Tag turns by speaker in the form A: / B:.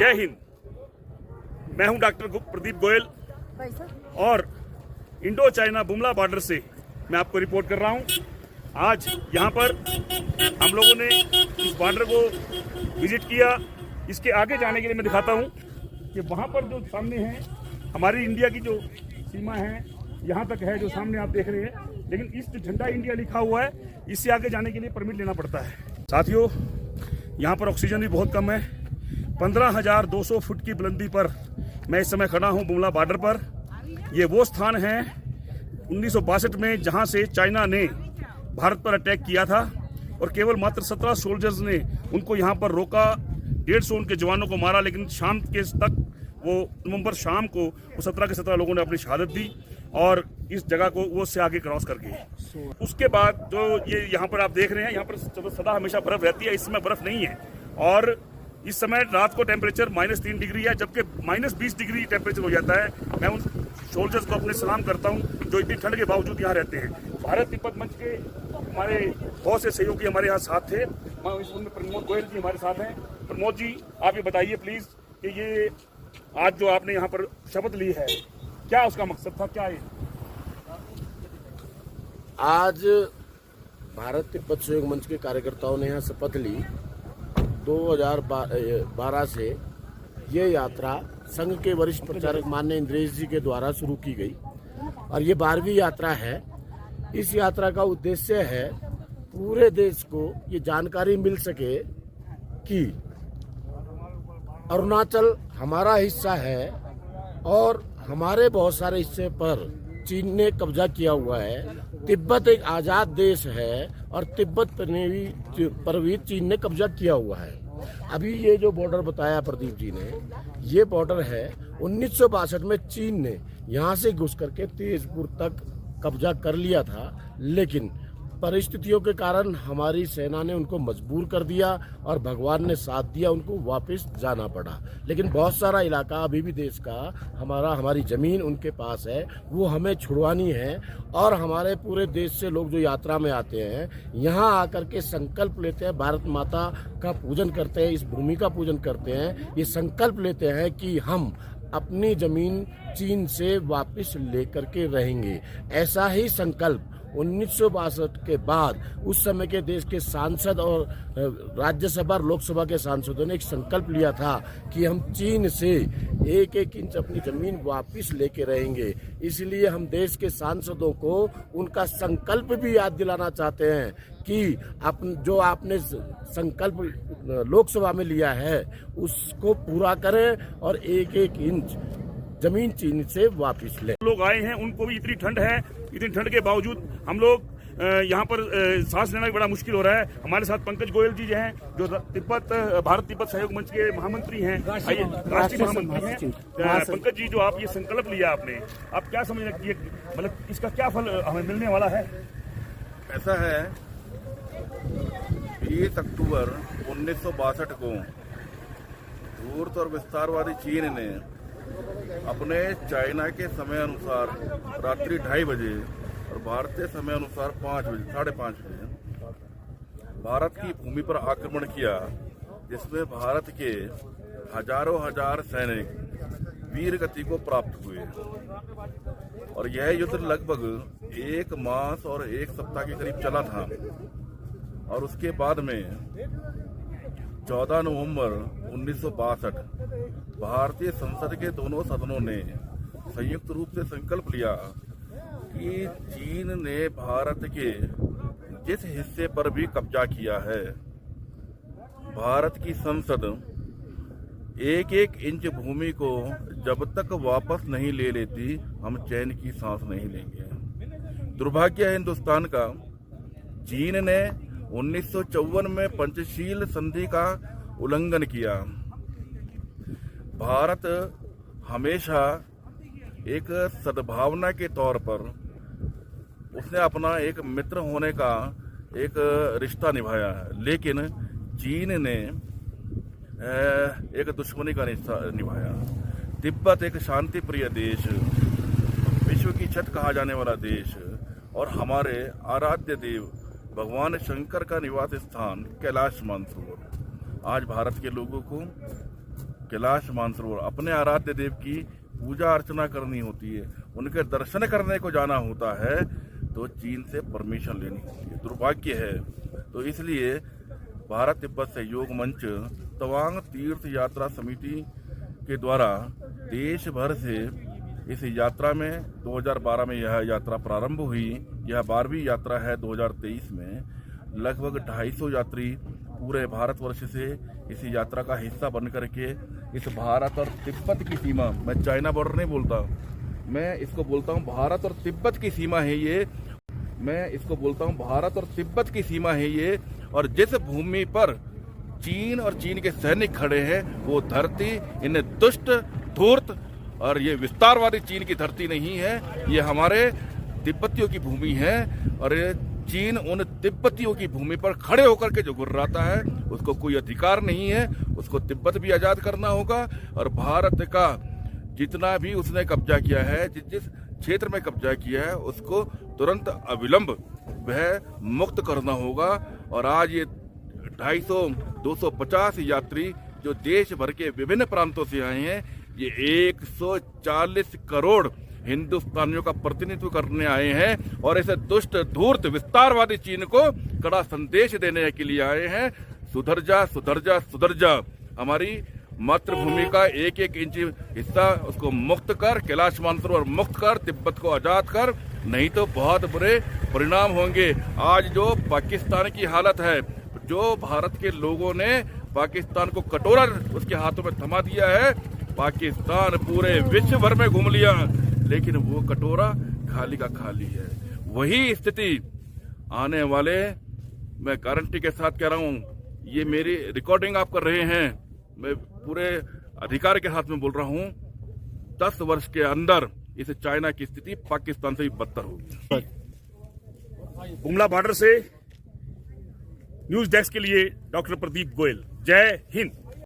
A: जय हिंद। मैं हूं डॉक्टर प्रदीप गोयल और इंडो चाइना बुमला बॉर्डर से मैं आपको रिपोर्ट कर रहा हूं। आज यहां पर हम लोगों ने इस बॉर्डर को विजिट किया। इसके आगे जाने के लिए मैं दिखाता हूं कि वहां पर जो सामने है हमारी इंडिया की जो सीमा है, यहां तक है जो सामने आप देख रहे हैं। लेकिन इस जो झंडा इंडिया लिखा हुआ है, इससे आगे जाने के लिए परमिट लेना पड़ता है। साथियों, यहाँ पर ऑक्सीजन भी बहुत कम है। 15,200 फुट की बुलंदी पर मैं इस समय खड़ा हूँ बुमला बॉर्डर पर। ये वो स्थान है 1962 में जहाँ से चाइना ने भारत पर अटैक किया था और केवल मात्र 17 सोल्जर्स ने उनको यहाँ पर रोका। 150 उनके जवानों को मारा, लेकिन शाम के तक वो नवंबर शाम को वो 17 के 17 लोगों ने अपनी शहादत दी और इस जगह को वो से आगे क्रॉस करके। उसके बाद जो ये यहाँ पर आप देख रहे हैं, यहाँ पर सदा हमेशा बर्फ रहती है। इस समय बर्फ नहीं है और इस समय रात को टेम्परेचर -3 डिग्री है, जबकि -20 डिग्री टेम्परेचर हो जाता है। मैं उन सोल्जर्स को अपने सलाम करता हूँ जो इतनी ठंड के बावजूद यहाँ रहते हैं। भारत तिब्बत मंच के हमारे बहुत से सहयोगी हमारे यहाँ साथ थे। प्रमोद गोयल जी हमारे साथ हैं। प्रमोद जी, आप ये बताइए प्लीज कि ये आज जो आपने यहाँ पर शपथ ली है, क्या उसका मकसद था, क्या है?
B: आज भारत तिब्बत सहयोग मंच के कार्यकर्ताओं ने यहाँ शपथ ली। 2012 से ये यात्रा संघ के वरिष्ठ प्रचारक माननीय इंद्रेश जी के द्वारा शुरू की गई और ये 12वीं यात्रा है। इस यात्रा का उद्देश्य है पूरे देश को ये जानकारी मिल सके कि अरुणाचल हमारा हिस्सा है और हमारे बहुत सारे हिस्से पर चीन ने कब्जा किया हुआ है। तिब्बत एक आजाद देश है और तिब्बत पर भी चीन ने कब्जा किया हुआ है। अभी ये जो बॉर्डर बताया प्रदीप जी ने, ये बॉर्डर है 1962 में चीन ने यहाँ से घुस करके तेजपुर तक कब्जा कर लिया था, लेकिन परिस्थितियों के कारण हमारी सेना ने उनको मजबूर कर दिया और भगवान ने साथ दिया, उनको वापस जाना पड़ा। लेकिन बहुत सारा इलाका अभी भी देश का हमारी ज़मीन उनके पास है, वो हमें छुड़वानी है। और हमारे पूरे देश से लोग जो यात्रा में आते हैं, यहाँ आकर के संकल्प लेते हैं, भारत माता का पूजन करते हैं, इस भूमि का पूजन करते हैं। ये संकल्प लेते हैं कि हम अपनी ज़मीन चीन से वापस लेकर के रहेंगे। ऐसा ही संकल्प 1962 के बाद उस समय के देश के सांसद और राज्यसभा और लोकसभा के सांसदों ने एक संकल्प लिया था कि हम चीन से 1-1 इंच अपनी जमीन वापस लेके रहेंगे। इसलिए हम देश के सांसदों को उनका संकल्प भी याद दिलाना चाहते हैं कि जो आपने संकल्प लोकसभा में लिया है उसको पूरा करें और 1-1 इंच जमीन चीन से वापस ले।
A: लोग आए हैं, उनको भी इतनी ठंड है, इतनी ठंड के बावजूद हम लोग यहाँ पर सांस लेना भी बड़ा मुश्किल हो रहा है। हमारे साथ पंकज गोयल जी हैं जो भारत तिब्बत सहयोग मंच के महामंत्री हैं, राष्ट्रीय महामंत्री हैं। पंकज जी, जो आप ये संकल्प लिया आपने, आप क्या समझ रखती है, मतलब इसका क्या फल हमें मिलने वाला है?
C: ऐसा है, 20 अक्टूबर 1962 को धूर्त और विस्तारवादी चीन ने अपने चाइना के समय अनुसार रात्रि 2:30 बजे और भारतीय समय अनुसार 5 बजे 5:30 बजे भारत की भूमि पर आक्रमण किया, जिसमें भारत के हजार सैनिक वीर गति को प्राप्त हुए और यह युद्ध लगभग 1 मास और 1 सप्ताह के करीब चला था। और उसके बाद में 14 नवंबर 1962 भारतीय संसद के दोनों सदनों ने संयुक्त रूप से संकल्प लिया कि चीन ने भारत के जिस हिस्से पर भी कब्जा किया है, भारत की संसद 1-1 इंच भूमि को जब तक वापस नहीं ले लेती, हम चैन की सांस नहीं लेंगे। दुर्भाग्य है हिंदुस्तान का, चीन ने 1954 में पंचशील संधि का उल्लंघन किया। भारत हमेशा एक सद्भावना के तौर पर उसने अपना एक मित्र होने का एक रिश्ता निभाया है, लेकिन चीन ने एक दुश्मनी का रिश्ता निभाया। तिब्बत एक शांति प्रिय देश, विश्व की छत कहा जाने वाला देश और हमारे आराध्य देव भगवान शंकर का निवास स्थान कैलाश मानसरोवर आज भारत के लोगों को कैलाश मानसरोवर अपने आराध्य देव की पूजा अर्चना करनी होती है, उनके दर्शन करने को जाना होता है, तो चीन से परमिशन लेनी होती है। दुर्भाग्य है। तो इसलिए भारत तिब्बत सहयोग मंच तवांग तीर्थ यात्रा समिति के द्वारा देश भर से इस यात्रा में 2012 में यह यात्रा प्रारंभ हुई। यह 12वीं यात्रा है 2023 में। लगभग 250 यात्री पूरे भारतवर्ष से इस यात्रा का हिस्सा बन करके इस भारत और तिब्बत की सीमा, मैं चाइना बॉर्डर नहीं बोलता, मैं इसको बोलता हूँ भारत और तिब्बत की सीमा है ये, मैं इसको बोलता हूँ भारत और तिब्बत की सीमा है ये। और जिस भूमि पर चीन और चीन के सैनिक खड़े हैं वो धरती इन दुष्ट धूर्त और ये विस्तारवादी चीन की धरती नहीं है, ये हमारे तिब्बतियों की भूमि है। और ये चीन उन तिब्बतियों की भूमि पर खड़े होकर के जो गुर्राता है उसको कोई अधिकार नहीं है, उसको तिब्बत भी आजाद करना होगा। और भारत का जितना भी उसने कब्जा किया है, जिस क्षेत्र में कब्जा किया है, उसको तुरंत अविलंब वह मुक्त करना होगा। और आज ये 250 यात्री जो देश भर के विभिन्न प्रांतों से आए हैं, ये 140 करोड़ हिंदुस्तानियों का प्रतिनिधित्व करने आए हैं और ऐसे दुष्ट धूर्त विस्तारवादी चीन को कड़ा संदेश देने के लिए आए हैं। सुधर जा, सुधर जा, सुधर जा। हमारी मातृभूमि का एक एक इंच हिस्सा उसको मुक्त कर, कैलाश मानसरोवर मुक्त कर, तिब्बत को आजाद कर, नहीं तो बहुत बुरे परिणाम होंगे। आज जो पाकिस्तान की हालत है, जो भारत के लोगों ने पाकिस्तान को कटोरा उसके हाथों में थमा दिया है, पाकिस्तान पूरे विश्व भर में घूम लिया लेकिन वो कटोरा खाली का खाली है। वही स्थिति आने वाले, मैं गारंटी के साथ कह रहा हूं, ये मेरी रिकॉर्डिंग आप कर रहे हैं, मैं पूरे अधिकार के साथ में बोल रहा हूं, 10 वर्ष के अंदर इस चाइना की स्थिति पाकिस्तान से भी बदतर होगी।
A: बुमला बॉर्डर से न्यूज डेस्क के लिए डॉक्टर प्रदीप गोयल। जय हिंद।